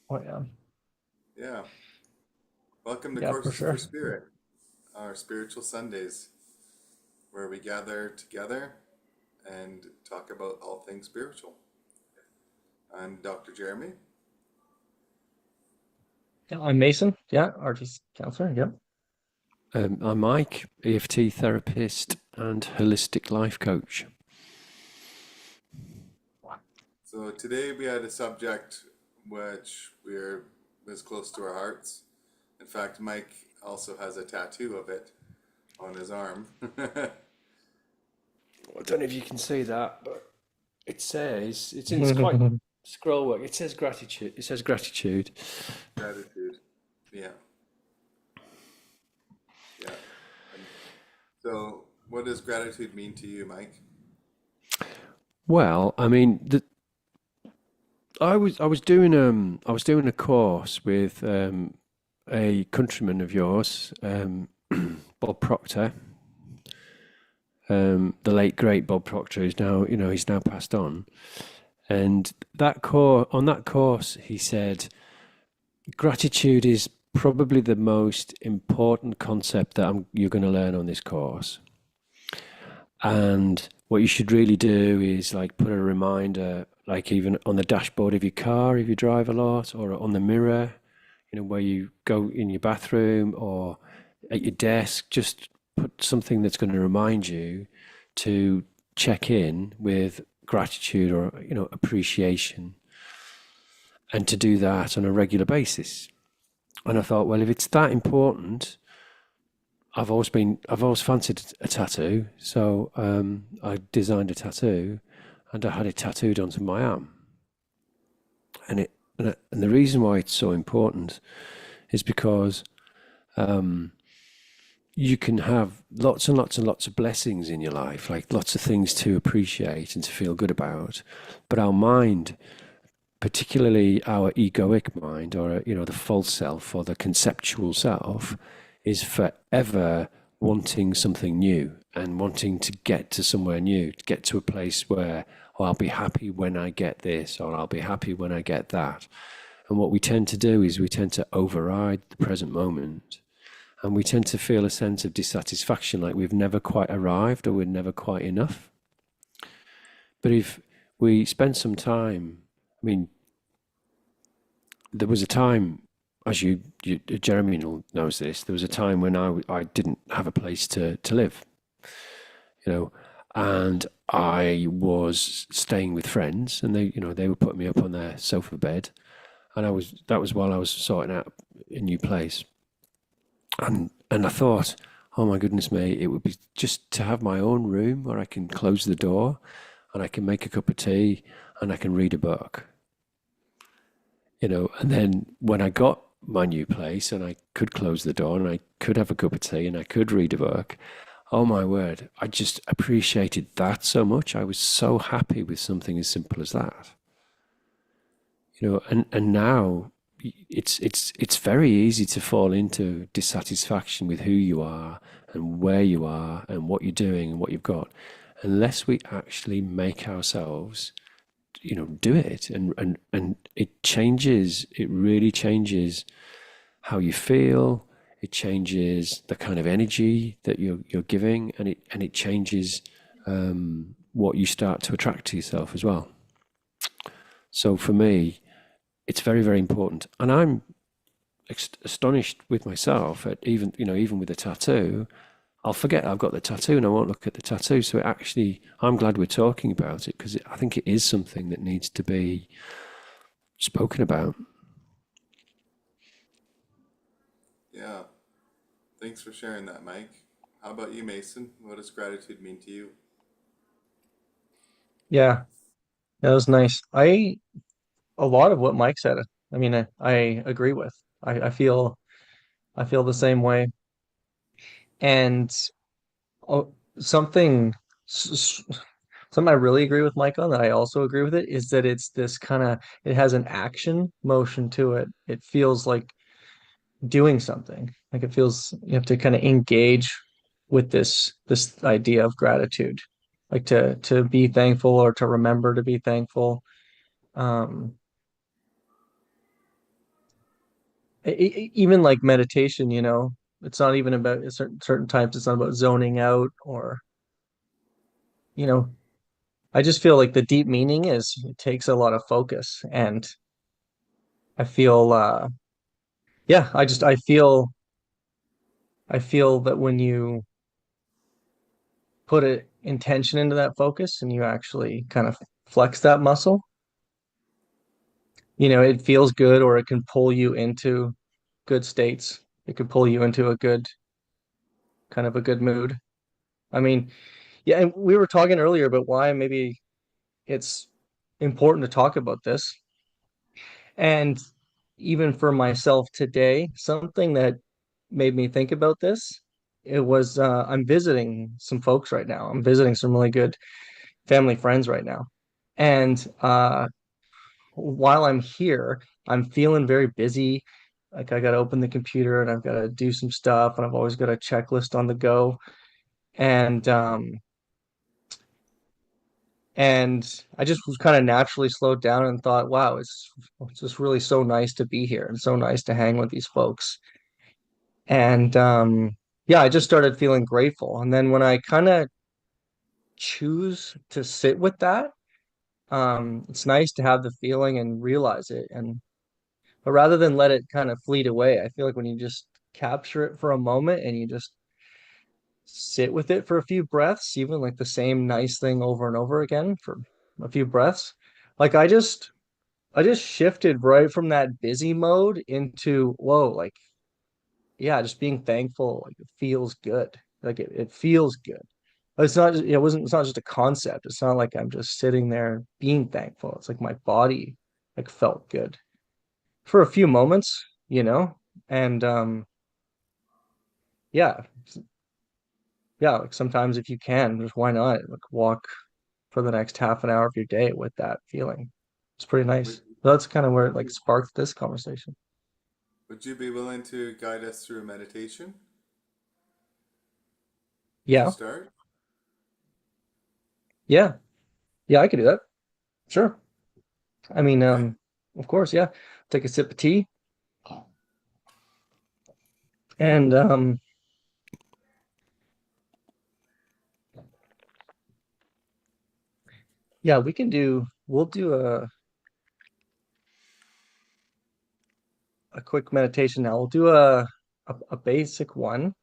Oh yeah. Yeah. Welcome to Yeah, for Courses for sure. Spirit, our spiritual Sundays, where we gather together and talk about all things spiritual. I'm Dr. Jeremy. Yeah, I'm Mason. Yeah, RT's counselor. Yep. I'm Mike, EFT therapist and holistic life coach. So today we had a subject which was close to our hearts. In fact, Mike also has a tattoo of it on his arm. I don't know if you can see that, but it's quite scroll work. It says gratitude. It says gratitude. Gratitude. Yeah, yeah. And so, what does gratitude mean to you, Mike? Well, I was doing a course with a countryman of yours, Bob Proctor. The late great Bob Proctor is now, he's now passed on. And on that course, he said, gratitude is probably the most important concept that you're going to learn on this course. And what you should really do is like put a reminder, like even on the dashboard of your car if you drive a lot, or on the mirror, where you go in your bathroom or at your desk. Just put something that's going to remind you to check in with gratitude or appreciation, and to do that on a regular basis. And I thought, well, if it's that important, I've always fancied a tattoo, so I designed a tattoo, and I had it tattooed onto my arm. And the reason why it's so important is because you can have lots and lots and lots of blessings in your life, like lots of things to appreciate and to feel good about, but our mind, particularly our egoic mind, or the false self or the conceptual self, is forever wanting something new and wanting to get to somewhere new, to get to a place where, oh, I'll be happy when I get this, or I'll be happy when I get that. And what we tend to do is we tend to override the present moment, and we tend to feel a sense of dissatisfaction, like we've never quite arrived or we're never quite enough. But if we spend some time, I mean, there was a time, as Jeremy knows this, there was a time when I didn't have a place to live, you know, and I was staying with friends, and they were putting me up on their sofa bed, and that was while I was sorting out a new place, and I thought, oh my goodness me, it would be just to have my own room where I can close the door, and I can make a cup of tea, and I can read a book. And then when I got my new place and I could close the door and I could have a cup of tea and I could read a book, oh my word, I just appreciated that so much. I was so happy with something as simple as that. And now it's very easy to fall into dissatisfaction with who you are and where you are and what you're doing and what you've got, unless we actually make ourselves do it. And it really changes how you feel. It changes the kind of energy that you're giving, and it changes what you start to attract to yourself as well. So for me, it's very, very important. And I'm astonished with myself at, even with a tattoo, I'll forget I've got the tattoo and I won't look at the tattoo. So I'm glad we're talking about it, because I think it is something that needs to be spoken about. Yeah. Thanks for sharing that, Mike. How about you, Mason? What does gratitude mean to you? Yeah, that was nice. A lot of what Mike said, I mean, I agree with. I feel the same way. And oh, something s- something I really agree with Mike on, that I also agree with it, is that it's this kind of, it has an action motion to it. It feels like doing something. Like it feels you have to kind of engage with this idea of gratitude, like to be thankful or to remember to be thankful. Um, even like meditation, you know, it's not even about certain times. It's not about zoning out or, you know, I just feel like the deep meaning is it takes a lot of focus, and I feel, yeah, I feel that when you put a intention into that focus and you actually kind of flex that muscle, you know, it feels good, or it can pull you into good states. It can pull you into a good kind of a good mood. I mean, yeah, and we were talking earlier about why maybe it's important to talk about this. And even for myself today, something that made me think about this, it was I'm visiting some folks right now. I'm visiting some really good family friends right now. And while I'm here, I'm feeling very busy. Like I got to open the computer and I've got to do some stuff, and I've always got a checklist on the go. And I just was kind of naturally slowed down and thought, wow, it's just really so nice to be here and so nice to hang with these folks. And yeah, I just started feeling grateful. And then when I kind of choose to sit with that, it's nice to have the feeling and realize it. And but rather than let it kind of fleet away, I feel like when you just capture it for a moment and you just sit with it for a few breaths, even like the same nice thing over and over again for a few breaths, like I just shifted right from that busy mode into, whoa, like, yeah, just being thankful. Like it feels good. Like it feels good. It's not just, it's not just a concept. It's not like I'm just sitting there being thankful. It's like my body like felt good for a few moments, you know? And yeah, yeah, like sometimes if you can, just why not? Like walk for the next half an hour of your day with that feeling. It's pretty Would, nice. That's kind of where it would like you sparked this conversation. would you be willing to guide us through meditation to Yeah, start? yeah, yeah, I could do that. Sure. I mean, Okay. of course, yeah. Take a sip of tea, and yeah, we'll do a quick meditation now. We'll do a basic one,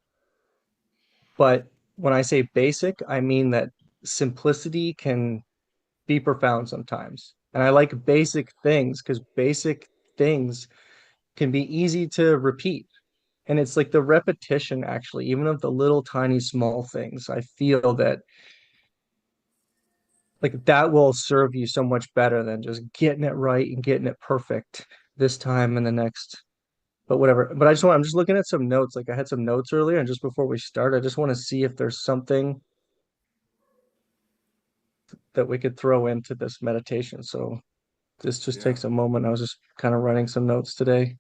but when I say basic, I mean that simplicity can be profound sometimes. And I like basic things because basic things can be easy to repeat. And it's like the repetition, actually, even of the little tiny small things. I feel that like that will serve you so much better than just getting it right and getting it perfect this time and the next. But whatever. But I'm just looking at some notes. Like I had some notes earlier, and just before we start, I just want to see if there's something that we could throw into this meditation. So this just Yeah. takes a moment. I was just kind of writing some notes today.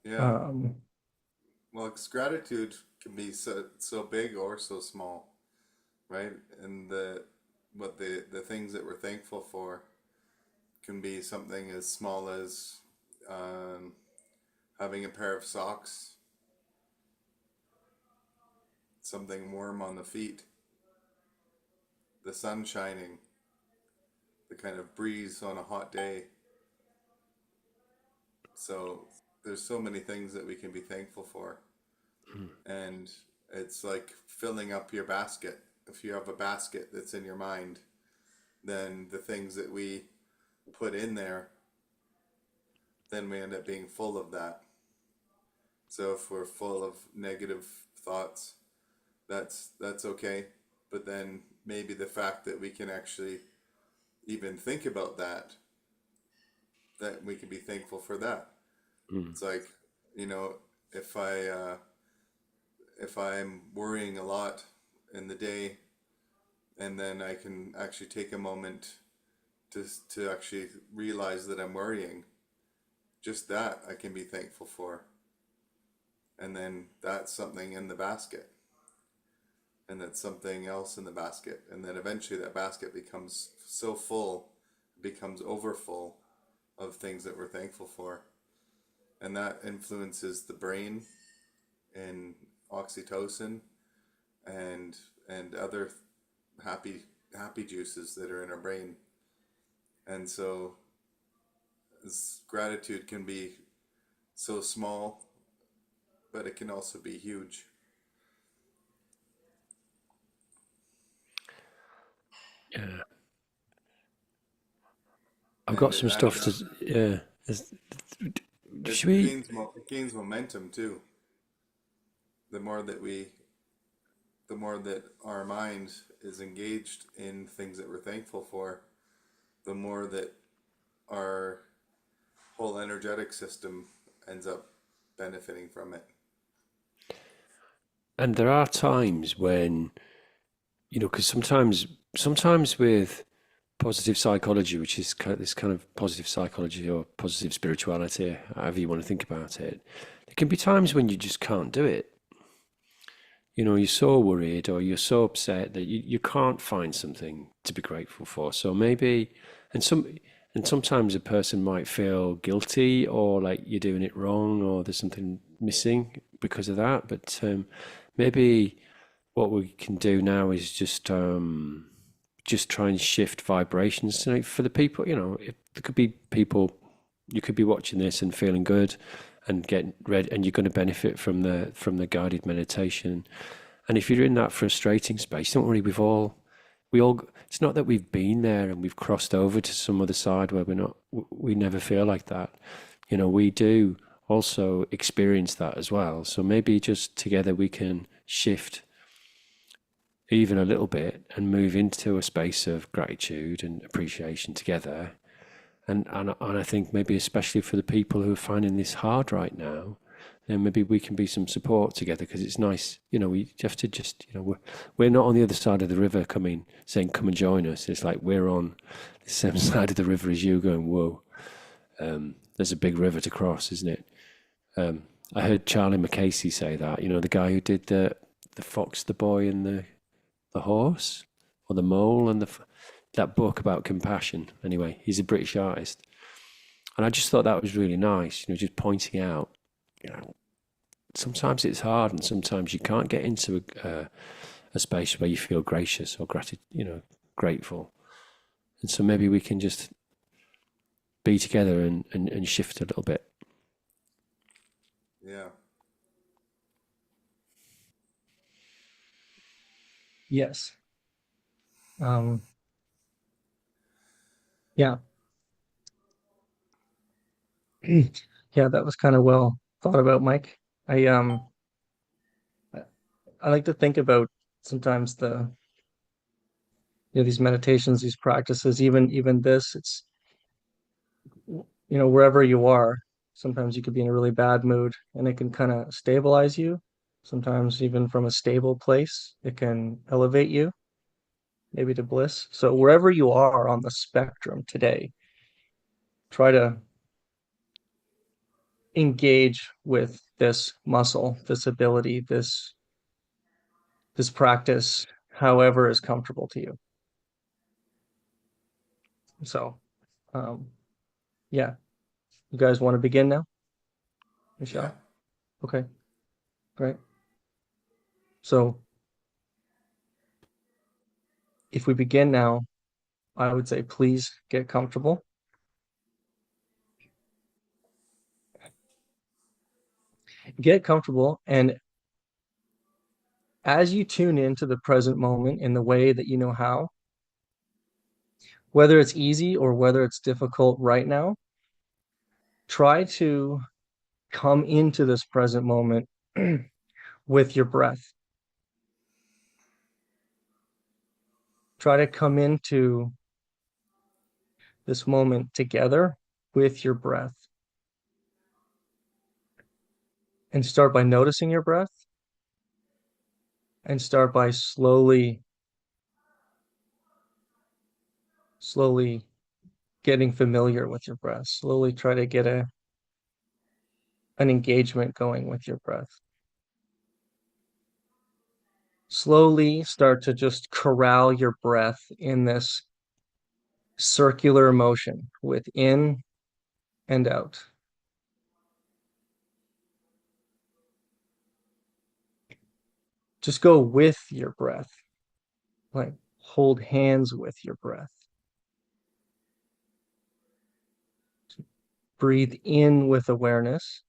Yeah. Um, Well, 'cause gratitude can be so big or so small, right? And the things that we're thankful for can be something as small as um, having a pair of socks, something warm on the feet, the sun shining, the kind of breeze on a hot day. So there's so many things that we can be thankful for. And it's like filling up your basket. If you have a basket that's in your mind, then the things that we put in there, then we end up being full of that. So if we're full of negative thoughts, that's okay. But then maybe the fact that we can actually even think about that, that we can be thankful for that. Mm. It's like, you know, if I if I'm worrying a lot in the day, and then I can actually take a moment to actually realize that I'm worrying, just that I can be thankful for. And then that's something in the basket, and that's something else in the basket, and then eventually that basket becomes so full, becomes overfull of things that we're thankful for. and that influences the brain in oxytocin and other happy juices that are in our brain. And so gratitude can be so small, but it can also be huge. Yeah. I've And got it, some I don't stuff know, to. Yeah. Should we? it gains momentum too. The more that the more that our mind is engaged in things that we're thankful for, the more that our whole energetic system ends up benefiting from it. And there are times when, because sometimes with positive psychology, which is this kind of positive psychology or positive spirituality, however you want to think about it, there can be times when you just can't do it. You're so worried or you're so upset that you can't find something to be grateful for. So maybe, and some, and sometimes a person might feel guilty or like you're doing it wrong or there's something missing because of that. But maybe what we can do now is just try and shift vibrations. For the people, if there could be people, you could be watching this and feeling good and getting ready, and you're going to benefit from the guided meditation. And if you're in that frustrating space, don't worry. We all. It's not that we've been there and we've crossed over to some other side where we're not. We never feel like that. We do also experience that as well. So maybe just together we can shift even a little bit and move into a space of gratitude and appreciation together. And I think maybe especially for the people who are finding this hard right now, then maybe we can be some support together because it's nice. We have to just, we're not on the other side of the river saying, come and join us. It's like we're on the same side of the river as you going, whoa, there's a big river to cross, isn't it? I heard Charlie McCasey say that, the guy who did the Fox, the Boy, and the Horse, or the Mole, and that book about compassion. Anyway, he's a British artist, and I just thought that was really nice. Just pointing out, sometimes it's hard, and sometimes you can't get into a space where you feel gracious or grateful, and so maybe we can just be together and shift a little bit. Yeah. Yes. Um, yeah. Yeah, that was kind of well thought about, Mike. I um I I like to think about sometimes these meditations, these practices, even this, it's wherever you are, sometimes you could be in a really bad mood and it can kind of stabilize you. Sometimes even from a stable place, it can elevate you, maybe to bliss. So wherever you are on the spectrum today, try to engage with this muscle, this ability, this practice, however is comfortable to you. So, um, yeah, you guys want to begin now, Yeah. Michelle? Okay, great. So, if we begin now, I would say please get comfortable. Get comfortable, and as you tune into the present moment in the way that you know how, whether it's easy or whether it's difficult right now, try to come into this present moment with your breath. Try to come into this moment together with your breath and start by noticing your breath and start by slowly getting familiar with your breath. Slowly try to get an engagement going with your breath. Slowly start to just corral your breath in this circular motion with in and out. Just go with your breath, like hold hands with your breath. Breathe in with awareness,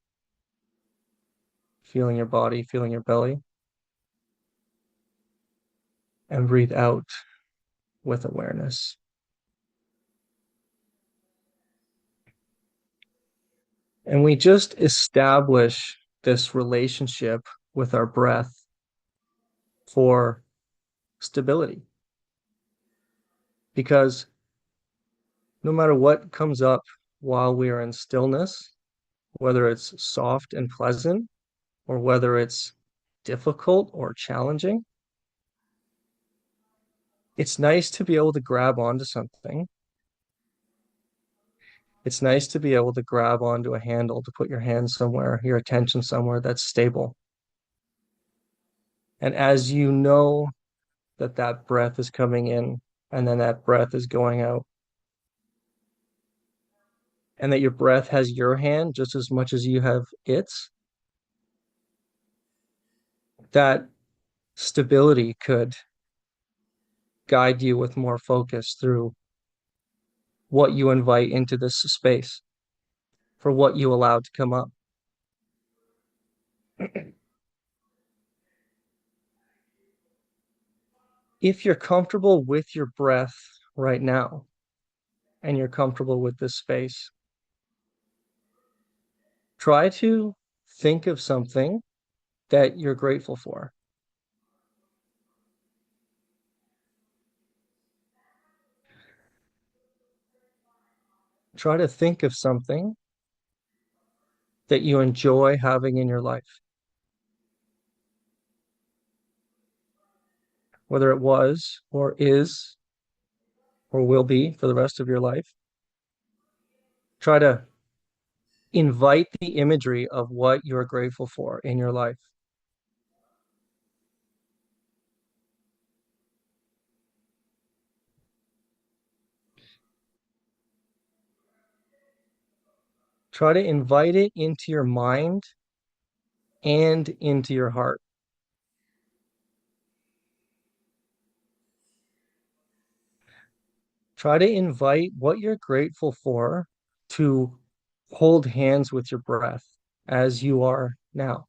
feeling your body, feeling your belly, and breathe out with awareness. And we just establish this relationship with our breath for stability. Because no matter what comes up while we are in stillness, whether it's soft and pleasant or whether it's difficult or challenging, it's nice to be able to grab onto something. It's nice to be able to grab onto a handle, to put your hand somewhere, your attention somewhere that's stable. And as you know that that breath is coming in and then that breath is going out, and that your breath has your hand just as much as you have its, that stability could guide you with more focus through what you invite into this space, for what you allow to come up. If you're comfortable with your breath right now and you're comfortable with this space, try to think of something that you're grateful for. Try to think of something that you enjoy having in your life, whether it was or is or will be for the rest of your life. Try to invite the imagery of what you're grateful for in your life. Try to invite it into your mind and into your heart. Try to invite what you're grateful for to hold hands with your breath as you are now.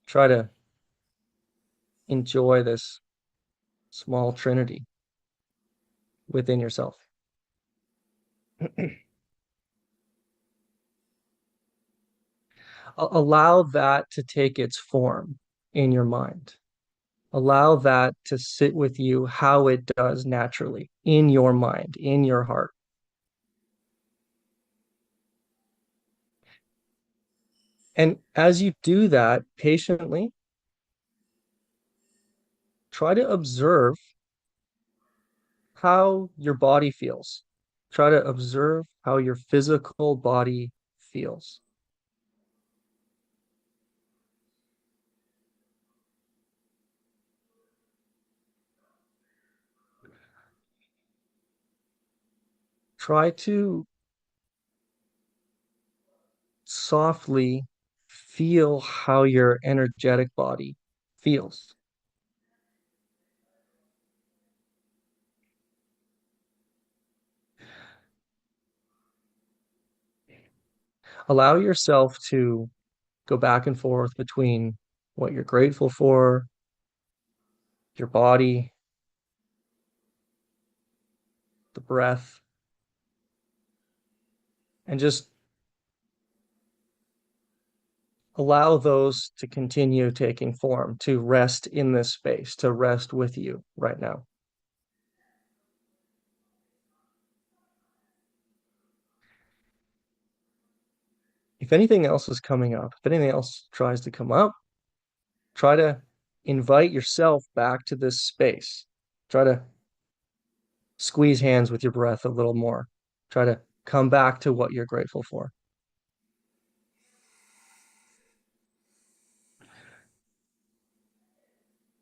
Try to enjoy this small trinity within yourself. Allow that to take its form in your mind. Allow that to sit with you how it does naturally in your mind, in your heart. And as you do that patiently, try to observe how your body feels. Try to observe how your physical body feels. Try to softly feel how your energetic body feels. Allow yourself to go back and forth between what you're grateful for, your body, the breath, and just allow those to continue taking form, to rest in this space, to rest with you right now. If anything else is coming up, if anything else tries to come up, try to invite yourself back to this space. Try to squeeze hands with your breath a little more. Try to come back to what you're grateful for.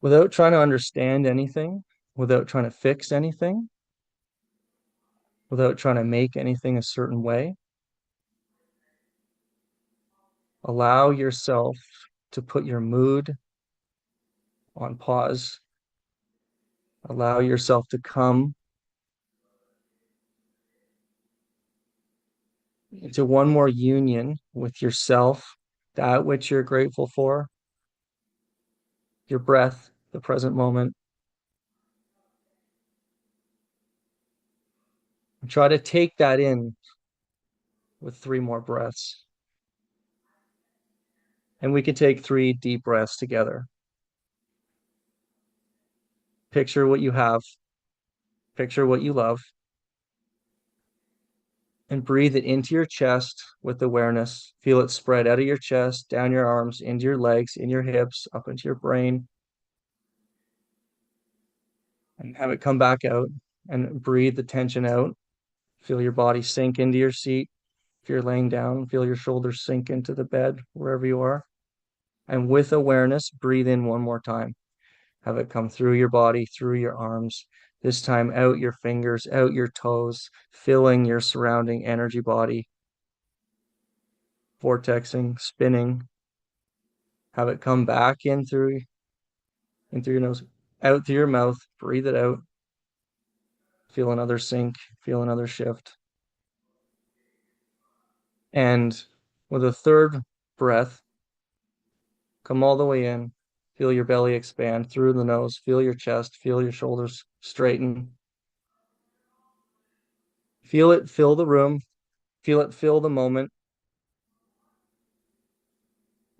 Without trying to understand anything, without trying to fix anything, without trying to make anything a certain way, Allow yourself to put your mood on pause. Allow yourself to come into one more union with yourself, that which you're grateful for, your breath, the present moment. And try to take that in with 3 more breaths. And we can take 3 deep breaths together. Picture what you have, picture what you love, and breathe it into your chest with awareness. Feel it spread out of your chest, down your arms, into your legs, in your hips, up into your brain, and have it come back out and breathe the tension out. Feel your body sink into your seat. If you're laying down, feel your shoulders sink into the bed, wherever you are. And with awareness, breathe in 1 more time. Have it come through your body, through your arms. This time out your fingers, out your toes, filling your surrounding energy body, vortexing, spinning. Have it come back in through your nose, out through your mouth. Breathe it out. Feel another sink, feel another shift. And with a third breath, come all the way in. Feel your belly expand through the nose. Feel your chest. Feel your shoulders straighten. Feel it fill the room. Feel it fill the moment.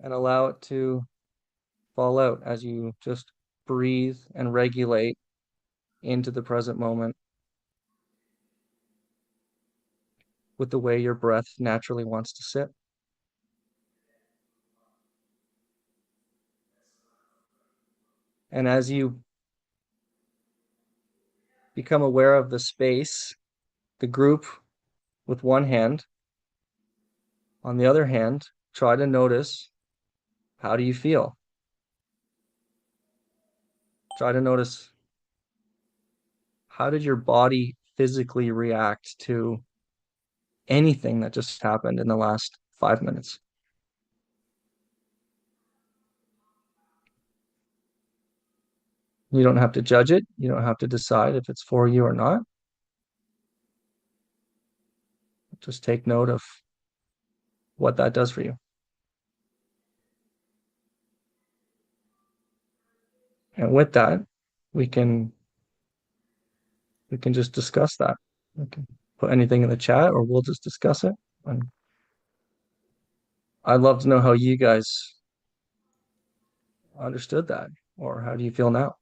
And allow it to fall out as you just breathe and regulate into the present moment with the way your breath naturally wants to sit. And as you become aware of the space, the group with one hand, on the other hand, try to notice, how do you feel? Try to notice, how did your body physically react to anything that just happened in the last 5 minutes? You don't have to judge it. You don't have to decide if it's for you or not. Just take note of what that does for you. And with that, we can just discuss that. We can put anything in the chat or we'll just discuss it. And I'd love to know how you guys understood that, or how do you feel now?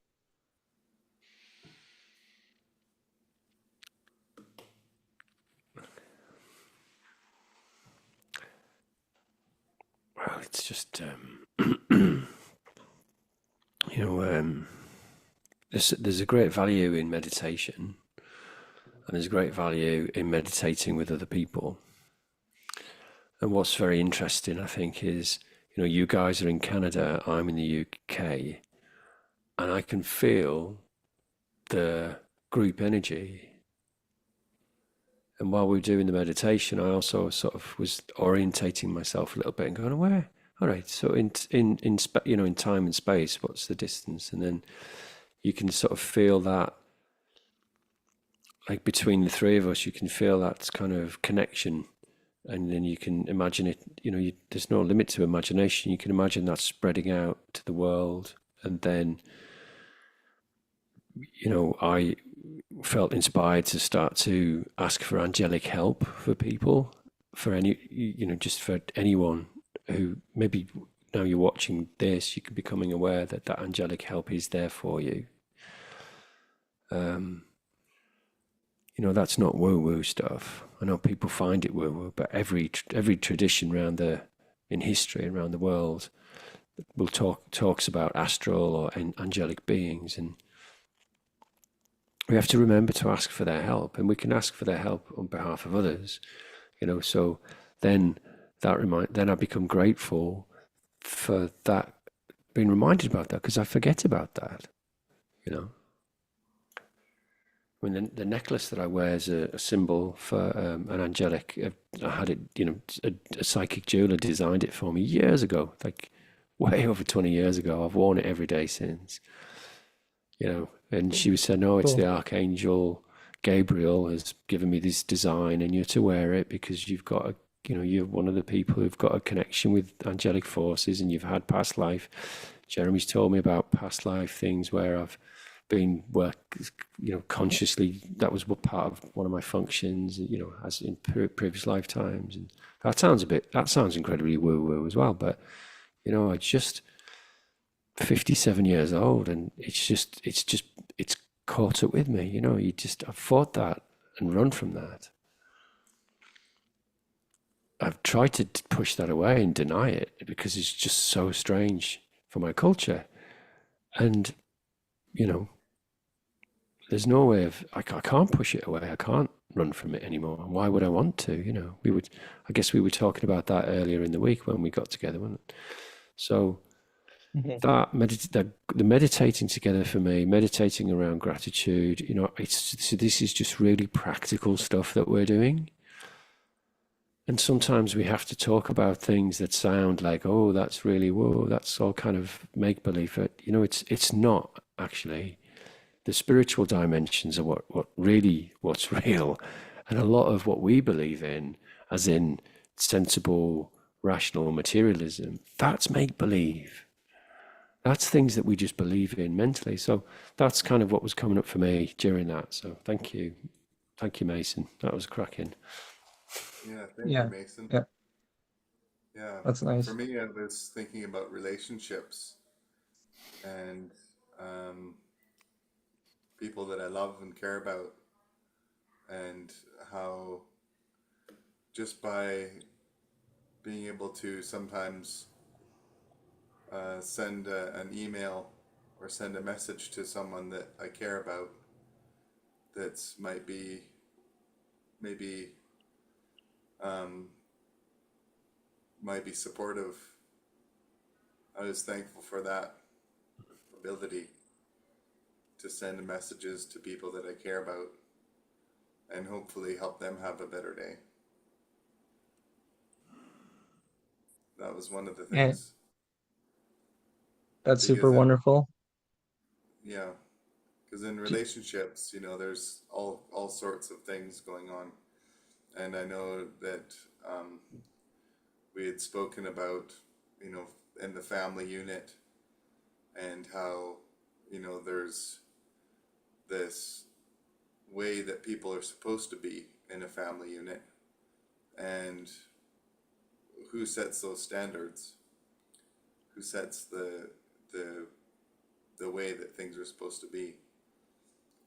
Well, it's just, you know, there's a great value in meditation, and there's great value in meditating with other people. And what's very interesting, I think, is, you guys are in Canada, I'm in the UK, and I can feel the group energy. And while we were doing the meditation, I also sort of was orientating myself a little bit and going, where? All right, so in time and space, what's the distance? And then you can sort of feel that, like between the three of us, you can feel that kind of connection. And then you can imagine it, there's no limit to imagination. You can imagine that spreading out to the world. And then, I felt inspired to start to ask for angelic help for people, for just for anyone who maybe now you're watching this, you're becoming aware that that angelic help is there for you. That's not woo-woo stuff. I know people find it woo-woo, but every tradition in history around the world will talks about astral or angelic beings, and we have to remember to ask for their help, and we can ask for their help on behalf of others. So then then I become grateful for that, being reminded about that, because I forget about that. I mean, the necklace that I wear is a symbol for an angelic. I had it, a psychic jeweler designed it for me years ago, like way over 20 years ago. I've worn it every day since, and she was saying, no, it's Cool. the Archangel Gabriel has given me this design, and you're to wear it because you're one of the people who've got a connection with angelic forces, and you've had past life. Jeremy's told me about past life things where I've been consciously, that was what part of one of my functions, as in previous lifetimes. And that sounds incredibly woo woo as well. But, I just 57 years old, and it's caught up with me. I've fought that and run from that. I've tried to push that away and deny it because it's just so strange for my culture. And, you know, there's no way I can't push it away. I can't run from it anymore. And why would I want to? I guess we were talking about that earlier in the week when we got together, wasn't it? So Mhm. the meditating together for me, meditating around gratitude, this is just really practical stuff that we're doing. And sometimes we have to talk about things that sound like, oh, that's really, whoa, that's all kind of make believe. But it's not actually. The spiritual dimensions are what's real, and a lot of what we believe in, as in sensible, rational materialism, that's make believe. That's things that we just believe in mentally. So that's kind of what was coming up for me during that. So thank you, Mason. That was cracking. Yeah, thank you, Yeah. Mason. Yeah. Yeah, That's for nice. me, I was thinking about relationships and um, people that I love and care about, and how just by being able to sometimes send an email or send a message to someone that I care about that's maybe um, might be supportive. I was thankful for that ability to send messages to people that I care about and hopefully help them have a better day. That was one of the And things that's super because wonderful. yeah, because in Do- relationships, there's all sorts of things going on, and I know that um, we had spoken about you know in the family unit and how there's this way that people are supposed to be in a family unit, and who sets those standards, who sets the the way that things are supposed to be.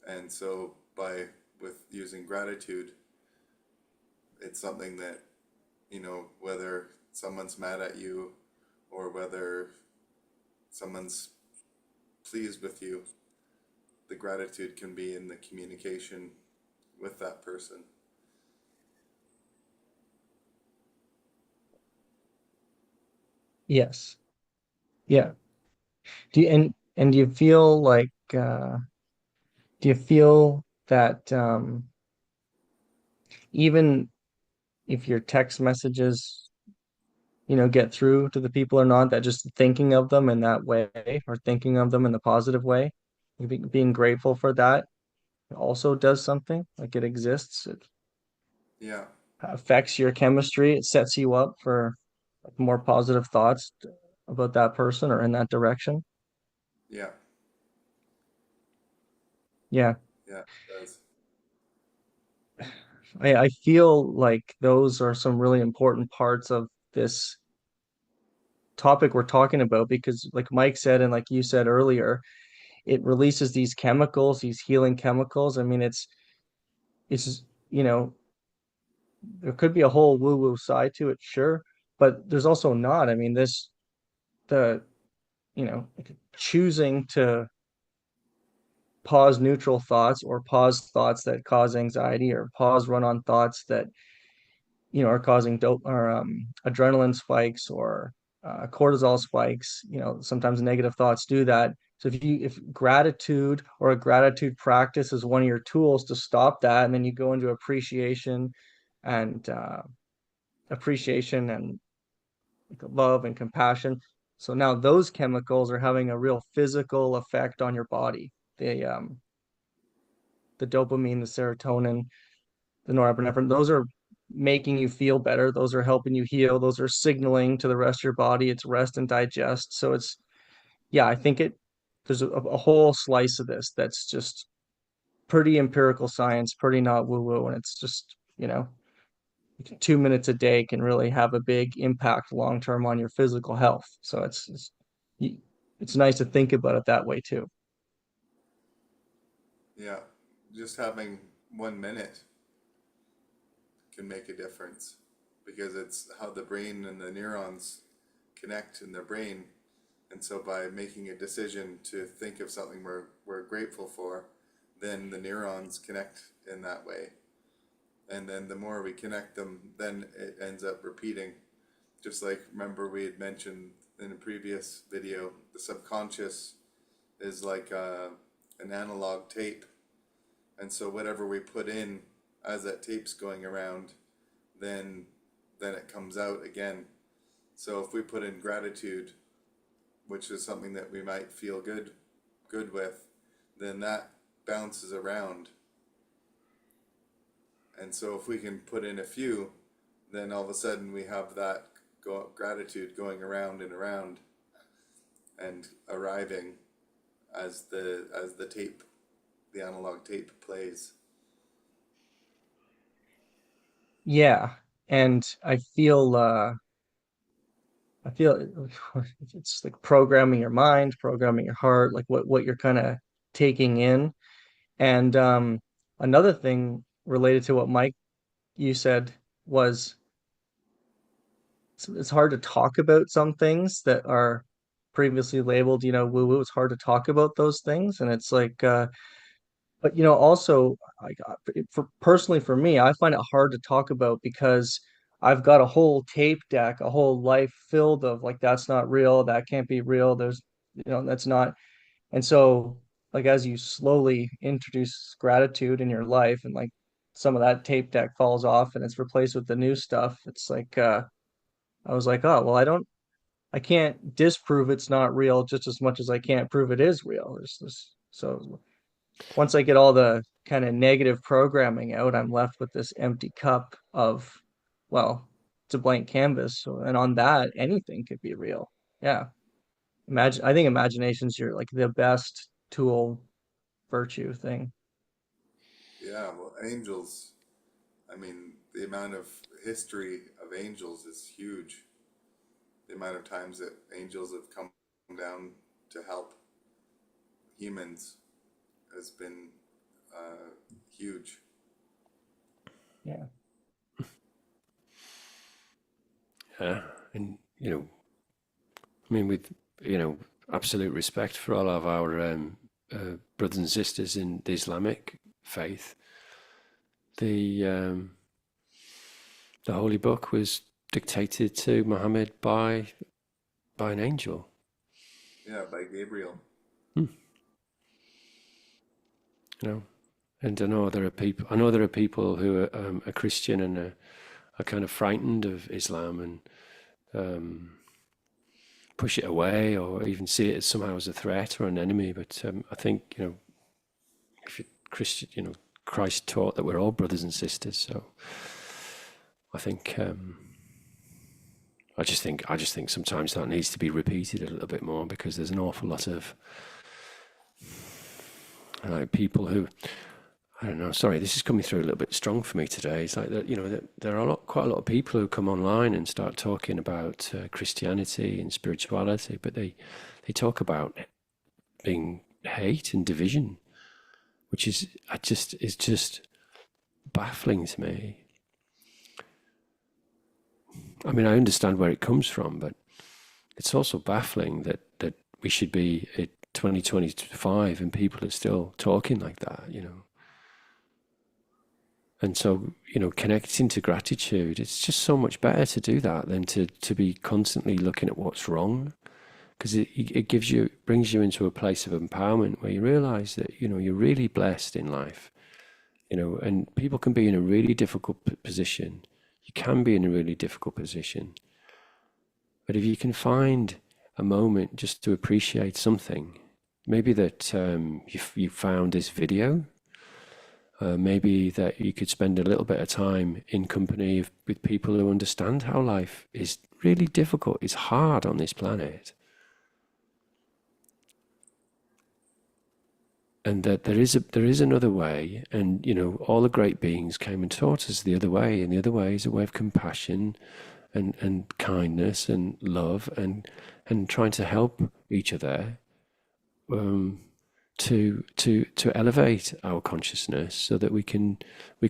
And so by with using gratitude, it's something that whether someone's mad at you or whether someone's pleased with you, the gratitude can be in the communication with that person. yes. Yeah. And do you feel like do you feel that even if your text messages, get through to the people or not, that just thinking of them in that way or thinking of them in the positive way, being grateful for that also does something, like it exists, it Yeah, affects your chemistry, it sets you up for more positive thoughts about that person or in that direction. yeah, Yeah. yeah, it does. I feel like those are some really important parts of this topic we're talking about because like Mike said and like you said earlier, it releases these chemicals, these healing chemicals. I mean, it's you know, there could be a whole woo-woo side to it, sure, but there's also not. I mean, the choosing to pause neutral thoughts or pause thoughts that cause anxiety or pause run-on thoughts that are causing dope or adrenaline spikes or cortisol spikes. Sometimes negative thoughts do that. So if gratitude or a gratitude practice is one of your tools to stop that, and then you go into and appreciation and like love and compassion. So now those chemicals are having a real physical effect on your body. The dopamine, the serotonin, the norepinephrine, those are making you feel better. Those are helping you heal. Those are signaling to the rest of your body it's rest and digest. So it's, yeah, I think there's a whole slice of this that's just pretty empirical science, pretty not woo woo. And it's just, 2 minutes a day can really have a big impact long term on your physical health. So it's nice to think about it that way too. Yeah, just having 1 minute can make a difference because it's how the brain and the neurons connect in their brain. And so by making a decision to think of something we're grateful for, then the neurons connect in that way. And then the more we connect them, then it ends up repeating. Just like, remember we had mentioned in a previous video, the subconscious is like an analog tape. And so whatever we put in as that tape's going around, then it comes out again. So if we put in gratitude, which is something that we might feel good with, then that bounces around. And so if we can put in a few, then all of a sudden we have that gratitude going around and around and arriving as the tape, the analog tape plays. Yeah. And I feel it's like programming your mind, programming your heart, like what you're kind of taking in. And another thing related to what Mike you said was it's hard to talk about some things that are previously labeled, woo woo. It's hard to talk about those things, and it's like, but also, like for personally for me, I find it hard to talk about because I've got a whole tape deck, a whole life filled of like that's not real, that can't be real. That's not. And so, like, as you slowly introduce gratitude in your life and like some of that tape deck falls off and it's replaced with the new stuff, it's like, I was like, oh, well, I can't disprove it's not real just as much as I can't prove it is real. So once I get all the kind of negative programming out, I'm left with this empty cup of, well, it's a blank canvas. So, and on that, anything could be real. Yeah. I think imagination's your like the best tool virtue thing. Yeah, well, angels, I mean, the amount of history of angels is huge. The amount of times that angels have come down to help humans has been huge. Yeah. Yeah, and I mean, with absolute respect for all of our brothers and sisters in the Islamic faith, the the holy book was dictated to Muhammad by an angel. Yeah, by Gabriel. Hmm. You know, and I know there are people. I know there are people who are Christian and are kind of frightened of Islam and push it away or even see it as somehow as a threat or an enemy. But I think if you're Christian, Christ taught that we're all brothers and sisters. So I think I just think sometimes that needs to be repeated a little bit more because there's an awful lot of people who, I don't know. Sorry, this is coming through a little bit strong for me today. It's like that, there are quite a lot of people who come online and start talking about Christianity and spirituality, but they talk about being hate and division, which is just baffling to me. I mean, I understand where it comes from, but it's also baffling that we should be at 2025 and people are still talking like that. And so, connecting to gratitude, it's just so much better to do that than to be constantly looking at what's wrong. because it gives you, brings you into a place of empowerment where you realize that, you're really blessed in life, and people can be in a really difficult position. You can be in a really difficult position. But if you can find a moment just to appreciate something, maybe that you found this video, maybe that you could spend a little bit of time in company with people who understand how life is really difficult, it's hard on this planet, and that there is another way, and all the great beings came and taught us the other way, and the other way is a way of compassion and kindness and love and trying to help each other, um, to elevate our consciousness so that we can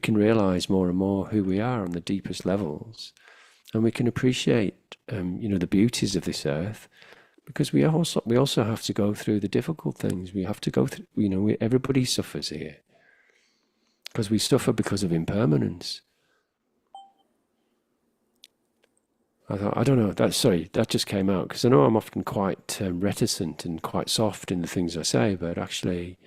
realize more and more who we are on the deepest levels, and we can appreciate the beauties of this earth, because we also have to go through the difficult things. We have to go through, everybody suffers here because we suffer because of impermanence. I don't know. Sorry, that just came out because I know I'm often quite reticent and quite soft in the things I say, but actually,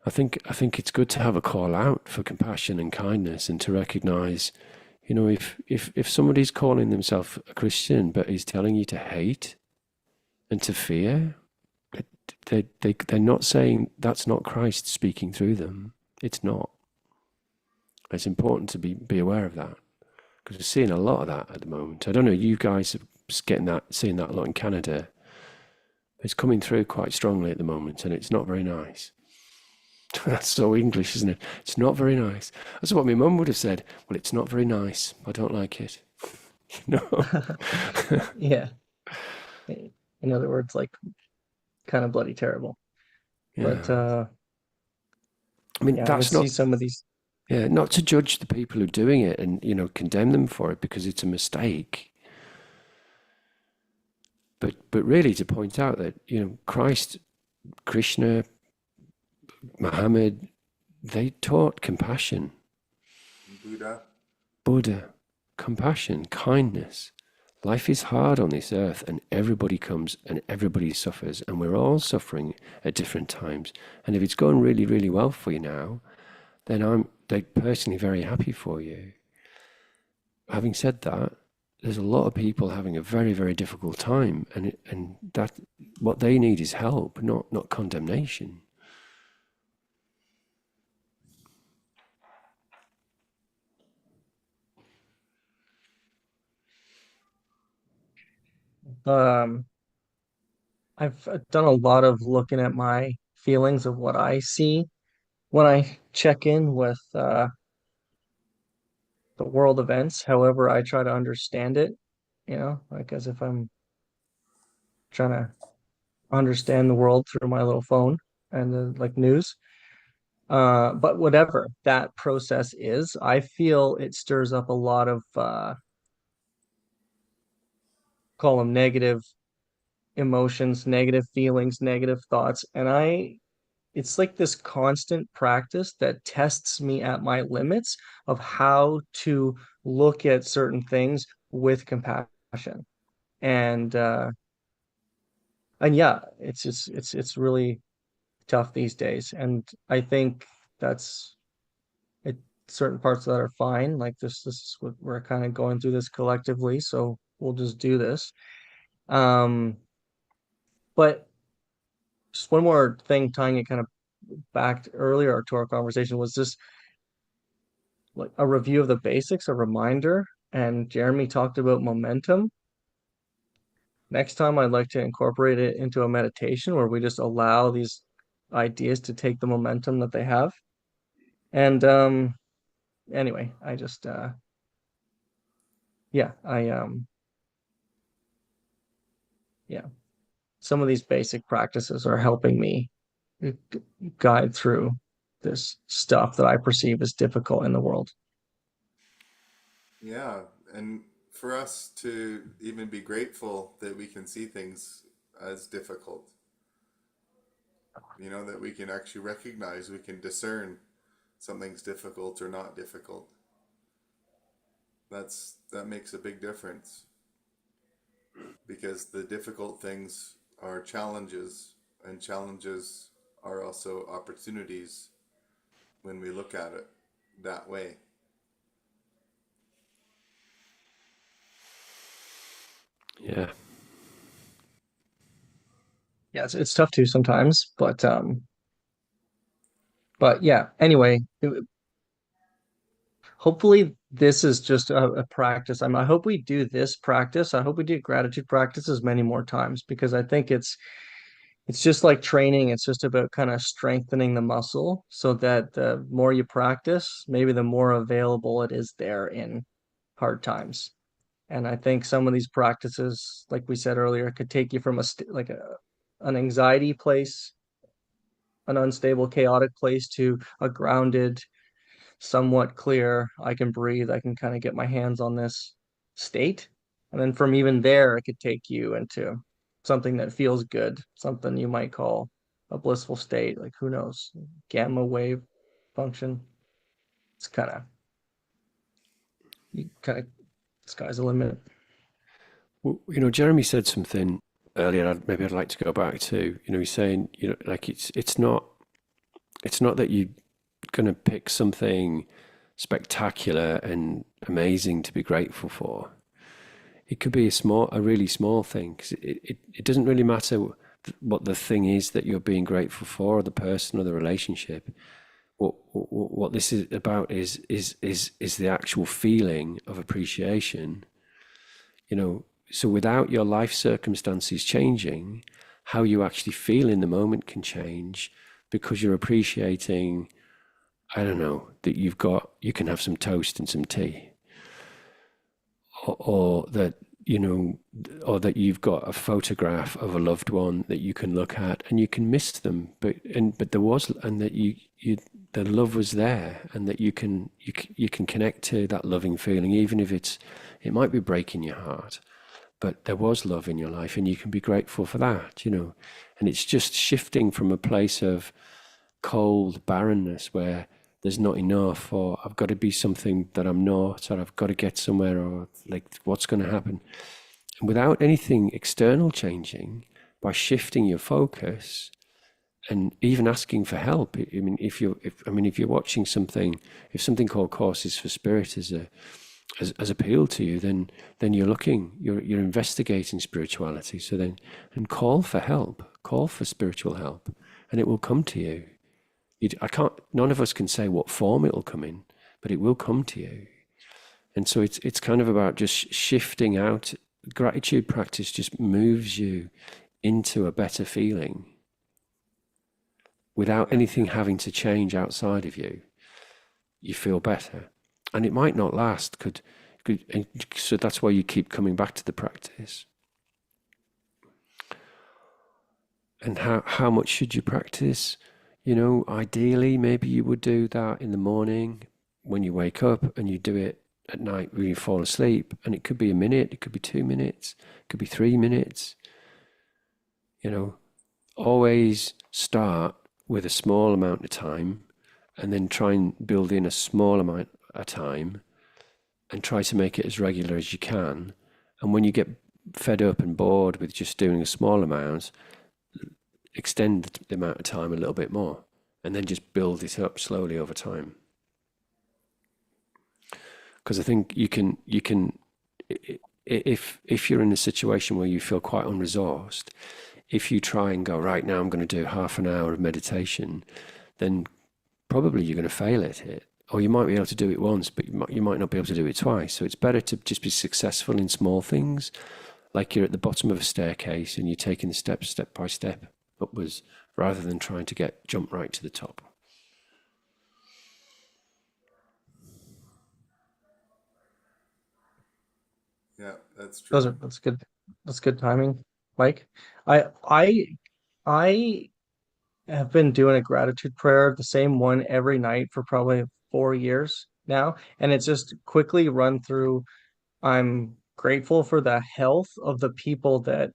I think it's good to have a call out for compassion and kindness, and to recognize, if somebody's calling themselves a Christian but is telling you to hate and to fear, they're not saying, that's not Christ speaking through them. It's not. It's important to be aware of that, because we're seeing a lot of that at the moment. I don't know, you guys are seeing that a lot in Canada. It's coming through quite strongly at the moment, and it's not very nice. That's so English, isn't it? It's not very nice. That's what my mum would have said. Well, it's not very nice. I don't like it. No. Yeah. In other words, like kind of bloody terrible. But Yeah. I mean, yeah, I can that's see not, some of these. yeah, not to judge the people who are doing it and, condemn them for it because it's a mistake, but really to point out that, Christ, Krishna, Muhammad, they taught compassion. Buddha. Buddha, compassion, kindness. Life is hard on this earth, and everybody comes and everybody suffers, and we're all suffering at different times. And if it's going really, really well for you now, then I'm personally very happy for you. Having said that, there's a lot of people having a very, very difficult time, and that what they need is help, not condemnation. Um, I've done a lot of looking at my feelings of what I see when I check in with the world events. However, I try to understand it, like as if I'm trying to understand the world through my little phone and the like news. But whatever that process is, I feel it stirs up a lot of call them negative emotions, negative feelings, negative thoughts. And it's like this constant practice that tests me at my limits of how to look at certain things with compassion. And yeah, it's really tough these days. And I think that's it. Certain parts of that are fine. Like this is what we're kind of going through this collectively, so we'll just do this. Um, but just one more thing, tying it kind of back to earlier to our conversation, was just like a review of the basics, a reminder. And Jeremy talked about momentum. Next time, I'd like to incorporate it into a meditation where we just allow these ideas to take the momentum that they have. And anyway, I just yeah, yeah, some of these basic practices are helping me guide through this stuff that I perceive as difficult in the world. Yeah, and for us to even be grateful that we can see things as difficult, that we can actually recognize, we can discern something's difficult or not difficult. That makes a big difference. because the difficult things are challenges, and challenges are also opportunities when we look at it that way. Yeah. Yeah, it's tough to sometimes, but yeah, anyway, hopefully this is just a practice. I hope we do this practice. I hope we do gratitude practices many more times because I think it's just like training. It's just about kind of strengthening the muscle so that the more you practice, maybe the more available it is there in hard times. And I think some of these practices, like we said earlier, could take you from like an anxiety place, an unstable, chaotic place to a grounded, somewhat clear, I can breathe, I can kind of get my hands on this state. And then from even there, it could take you into something that feels good, something you might call a blissful state, like who knows, gamma wave function. It's you kind of, sky's the limit. Well, Jeremy said something earlier. Maybe I'd like to go back to. He's saying, like it's not that you're going to pick something spectacular and amazing to be grateful for. It could be a really small thing, because it doesn't really matter what the thing is that you're being grateful for, or the person or the relationship. What this is about is the actual feeling of appreciation. So without your life circumstances changing, how you actually feel in the moment can change, because you're appreciating, I don't know, that you can have some toast and some tea, or that you know or that you've got a photograph of a loved one that you can look at and you can miss them, but there was, and that you the love was there, and that you can connect to that loving feeling, even if it might be breaking your heart, but there was love in your life, and you can be grateful for that. And it's just shifting from a place of cold barrenness where there's not enough, or I've got to be something that I'm not, or I've got to get somewhere, or like what's going to happen. And without anything external changing, by shifting your focus and even asking for help. I mean, if you're watching something, if something called Courses for Spirit has appealed to you, then you're investigating spirituality. So then, and call for help, call for spiritual help, and it will come to you. I can't. None of us can say what form it will come in, but it will come to you. And so it's kind of about just shifting out. Gratitude practice just moves you into a better feeling without anything having to change outside of you. You feel better, and it might not last. And so that's why you keep coming back to the practice. And how much should you practice? Ideally, maybe you would do that in the morning when you wake up, and you do it at night when you fall asleep. And it could be a minute, it could be 2 minutes, it could be 3 minutes. Always start with a small amount of time, and then try and build in a small amount of time, and try to make it as regular as you can. And when you get fed up and bored with just doing a small amount, extend the amount of time a little bit more, and then just build it up slowly over time. Because I think you can if you're in a situation where you feel quite unresourced, if you try and go, right now I'm going to do half an hour of meditation, then probably you're going to fail at it. Or you might be able to do it once, but you might not be able to do it twice. So it's better to just be successful in small things, like you're at the bottom of a staircase and you're taking the steps step by step upwards, rather than trying to jump right to the top. Yeah, that's Those true. are that's good. That's good timing, Mike. I I I have been doing a gratitude prayer, the same one every night for probably 4 years now, and it's just quickly run through. I'm grateful for the health of the people that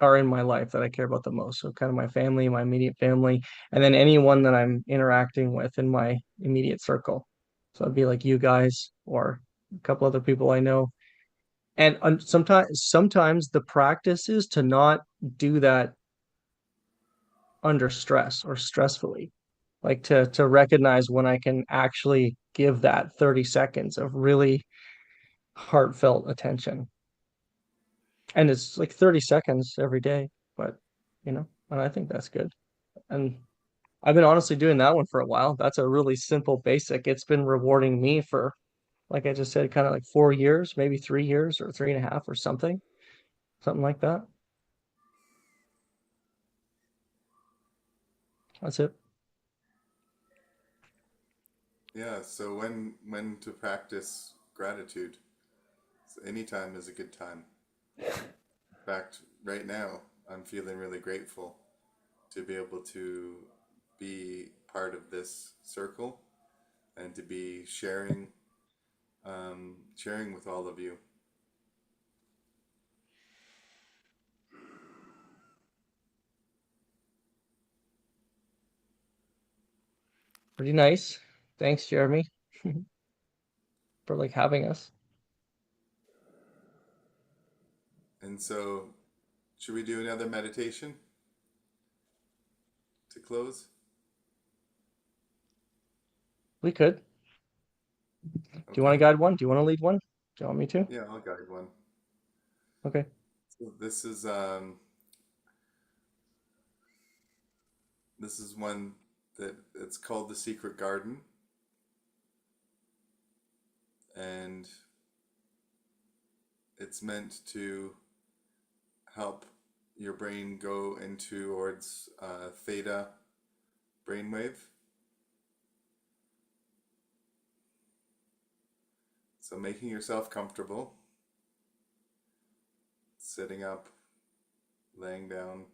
are in my life that I care about the most. So kind of my family, my immediate family, and then anyone that I'm interacting with in my immediate circle. So it'd be like you guys or a couple other people I know. And sometimes the practice is to not do that under stress or stressfully, like to recognize when I can actually give that 30 seconds of really heartfelt attention. And it's like 30 seconds every day, but and I think that's good. And I've been honestly doing that one for a while. That's a really simple basic. It's been rewarding me for, like I just said, kind of like 4 years, maybe 3 years or 3.5 or something like that. That's it. Yeah. So when to practice gratitude? So anytime is a good time. In fact, right now I'm feeling really grateful to be able to be part of this circle and to be sharing with all of you. Pretty nice. Thanks, Jeremy, for like having us. And so, should we do another meditation to close? We could. Do you want to Okay. guide one? Do you want to lead one? Do you want me to? Yeah, I'll guide one. Okay. So this is one that it's called the Secret Garden, and it's meant to help your brain go into towards theta brainwave. So making yourself comfortable, sitting up, laying down,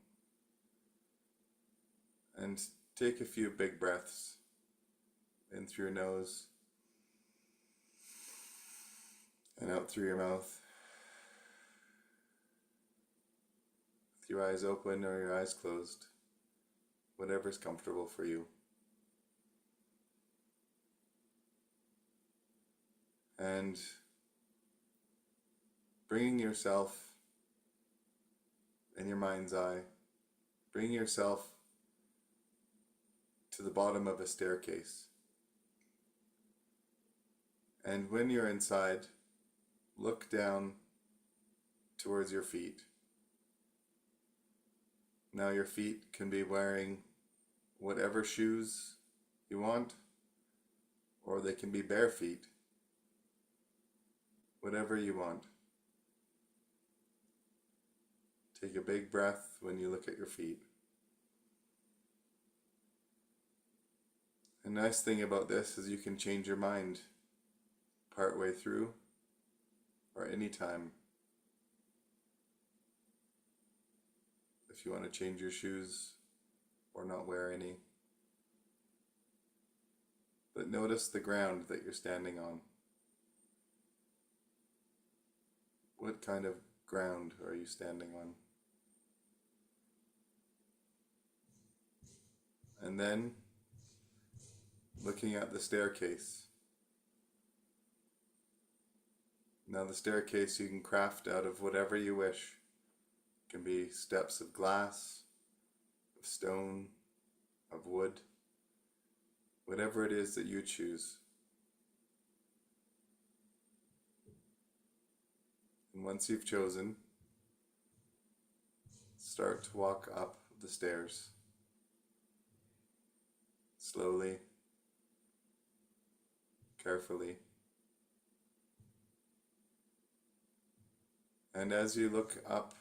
and take a few big breaths in through your nose and out through your mouth, with your eyes open or your eyes closed, whatever's comfortable for you. And bringing yourself in your mind's eye, bringing yourself to the bottom of a staircase. And when you're inside, look down towards your feet. Now your feet can be wearing whatever shoes you want, or they can be bare feet, whatever you want. Take a big breath when you look at your feet. A nice thing about this is you can change your mind partway through or anytime. If you want to change your shoes or not wear any. But notice the ground that you're standing on. What kind of ground are you standing on? And then looking at the staircase. Now the staircase you can craft out of whatever you wish. It can be steps of glass, of stone, of wood, whatever it is that you choose. And once you've chosen, start to walk up the stairs. Slowly, carefully. And as you look up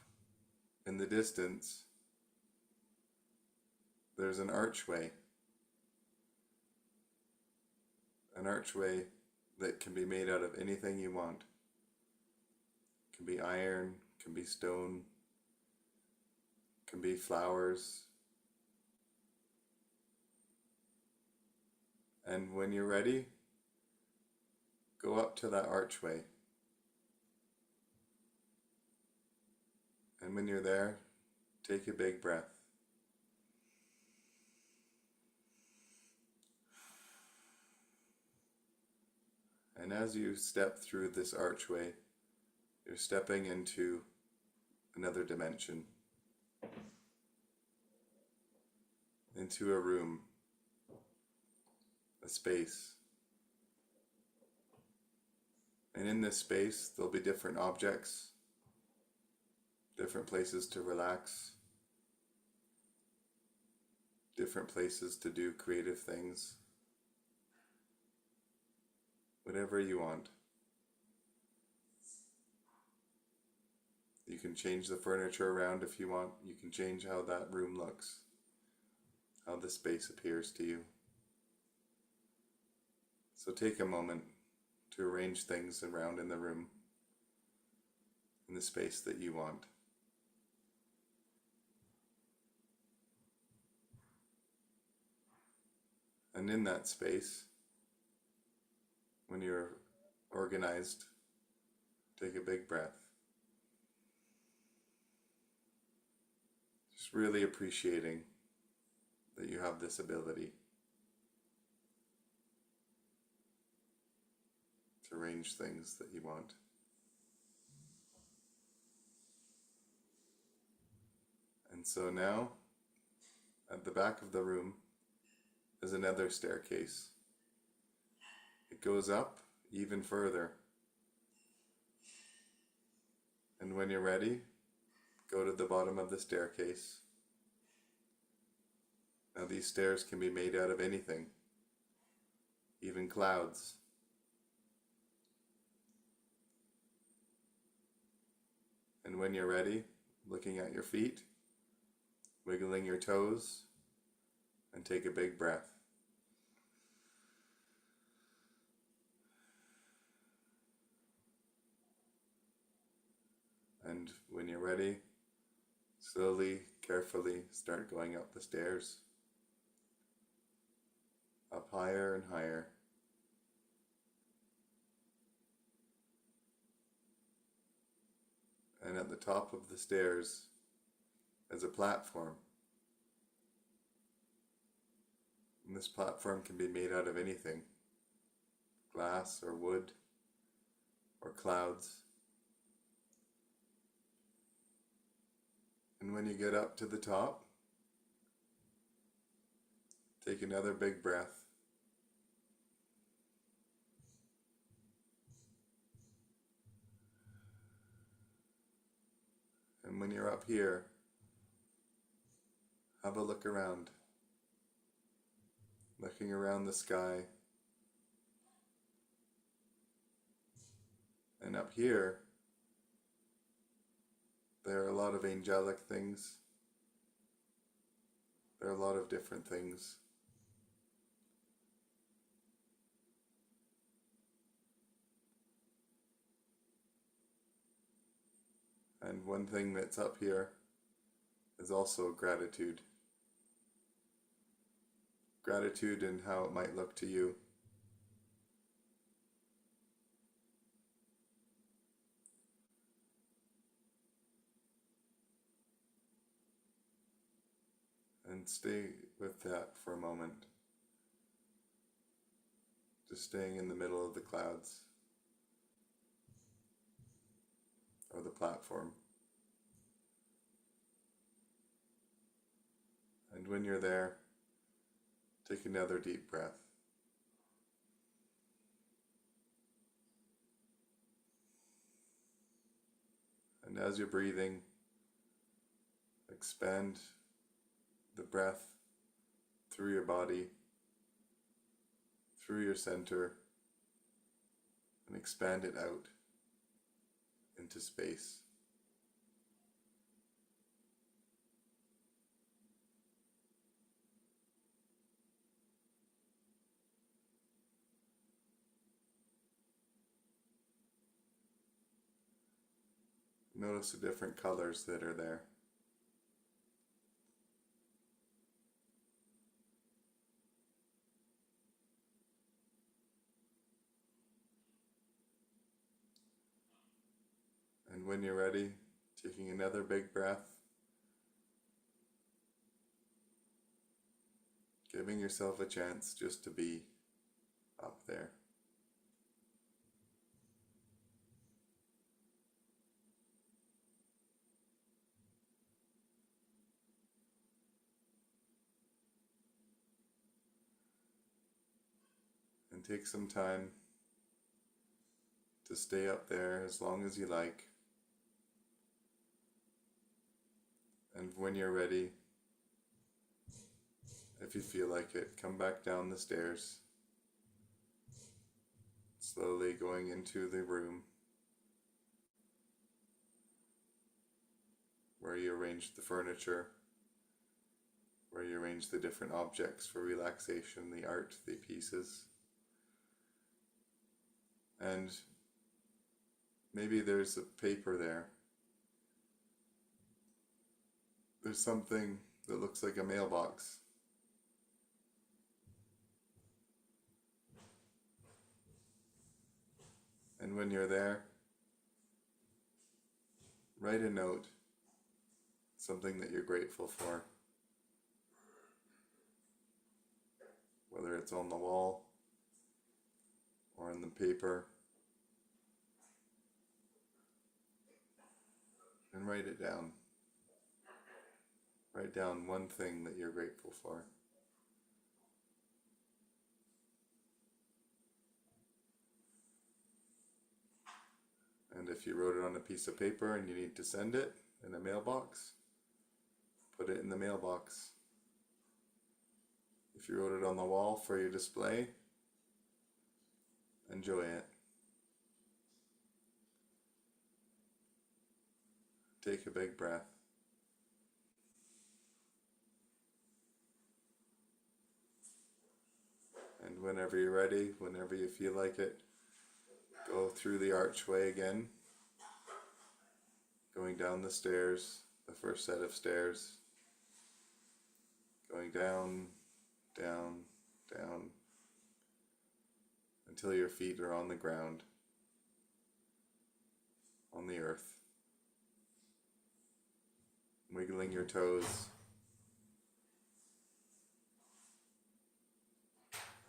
in the distance, there's an archway that can be made out of anything you want. It can be iron, can be stone, can be flowers. And when you're ready, go up to that archway. And when you're there, take a big breath. And as you step through this archway, You're stepping into another dimension, into a room, a space. And in this space, there'll be different objects, different places to relax, different places to do creative things, whatever you want. You can change the furniture around if you want. You can change how that room looks, how the space appears to you. So take a moment to arrange things around in the room, in the space that you want. And in that space, when you're organized, take a big breath. Just really appreciating that you have this ability to arrange things that you want. And so now, at the back of the room is another staircase. It goes up even further. And when you're ready, go to the bottom of the staircase. Now these stairs can be made out of anything, even clouds. And when you're ready, looking at your feet, wiggling your toes, and take a big breath. And when you're ready, slowly, carefully start going up the stairs, up higher and higher. And at the top of the stairs is a platform. And this platform can be made out of anything, glass or wood or clouds. And when you get up to the top, take another big breath. And when you're up here, have a look around, looking around the sky. And up here, there are a lot of angelic things. There are a lot of different things. And one thing that's up here is also gratitude. Gratitude in how it might look to you. And stay with that for a moment. Just staying in the middle of the clouds or the platform. And when you're there, take another deep breath. And as you're breathing, expand the breath through your body, through your center, and expand it out into space. Notice the different colors that are there. And when you're ready, taking another big breath, giving yourself a chance just to be up there. and take some time to stay up there as long as you like. And when you're ready, if you feel like it, come back down the stairs, slowly going into the room where you arrange the furniture, where you arrange the different objects for relaxation, the art, the pieces. And maybe there's a paper there. There's something that looks like a mailbox. And when you're there, write a note, something that you're grateful for. Whether it's on the wall or in the paper, and write it down. Write down one thing that you're grateful for. And if you wrote it on a piece of paper and you need to send it in a mailbox, put it in the mailbox. If you wrote it on the wall for your display, enjoy it. Take a big breath. And whenever you're ready, whenever you feel like it, go through the archway again, going down the stairs, the first set of stairs, going down, down, down, until your feet are on the ground, on the earth, wiggling your toes.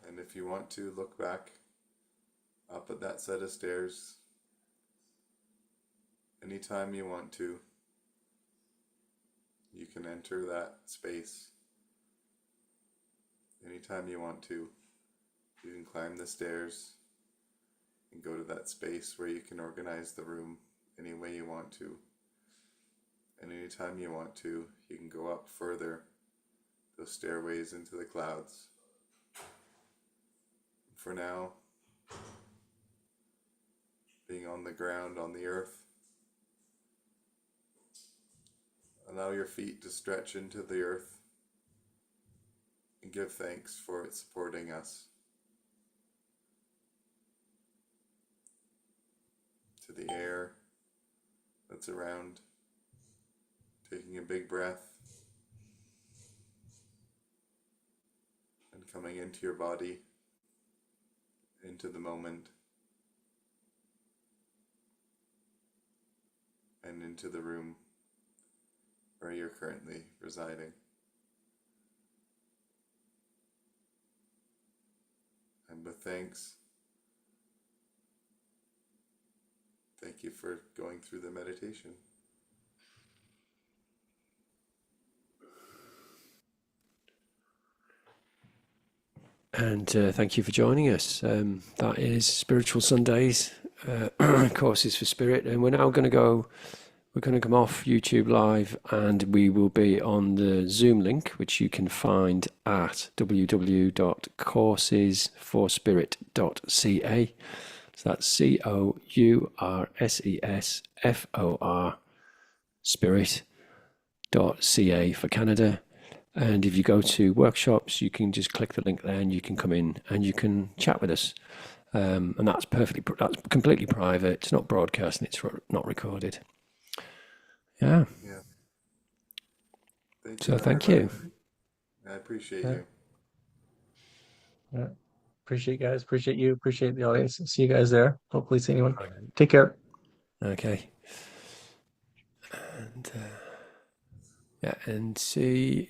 And if you want to, look back up at that set of stairs anytime you want to. You can enter that space anytime you want to. You can climb the stairs and go to that space where you can organize the room any way you want to. And anytime you want to, you can go up further, those stairways into the clouds. For now, being on the ground, on the earth, allow your feet to stretch into the earth and give thanks for it supporting us. To the air that's around, taking a big breath and coming into your body, into the moment, and into the room where you're currently residing. And with thanks, thank you for going through the meditation. And thank you for joining us. That is Spiritual Sundays, Courses for Spirit. And we're going to come off YouTube Live, and we will be on the Zoom link, which you can find at www.coursesforspirit.ca. So that's COURSESFOR spirit.ca for Canada. And if you go to workshops, you can just click the link there and you can come in and you can chat with us. And that's completely private. It's not broadcast and it's not recorded. Yeah. Thank you. I appreciate you. Yeah. Appreciate you guys. Appreciate you. Appreciate the audience. See you guys there. Hopefully see anyone. Take care. Okay. And see